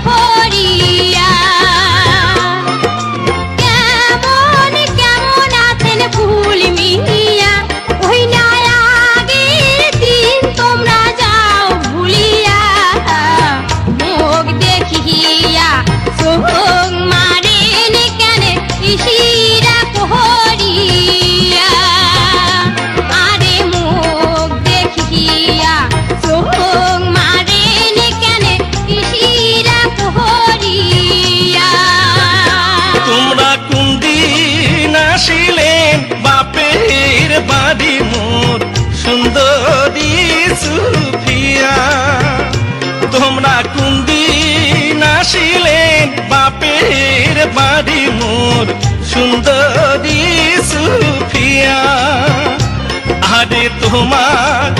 পোহরিয়া। কেমন কেমন আছেন ফুল মিয়া, ওই না আগের দিন তোমরা যাও ভুলিয়া। মুখ দেখিয়া চোখ মারেন কেন ইশিরা পোহরিয়া। আরে মুখ দেখিয়া চোখ মারেন কেন ইশিরা পোহরিয়া। তোমরা কোনদিন আসিলেন বাপের বাড়ি মোর সুন্দরী সুফিয়া। তোমরা কোনদিন আসিলেন বাপের বাড়ি মোর সুন্দরী সুফিয়া। আরে তোমার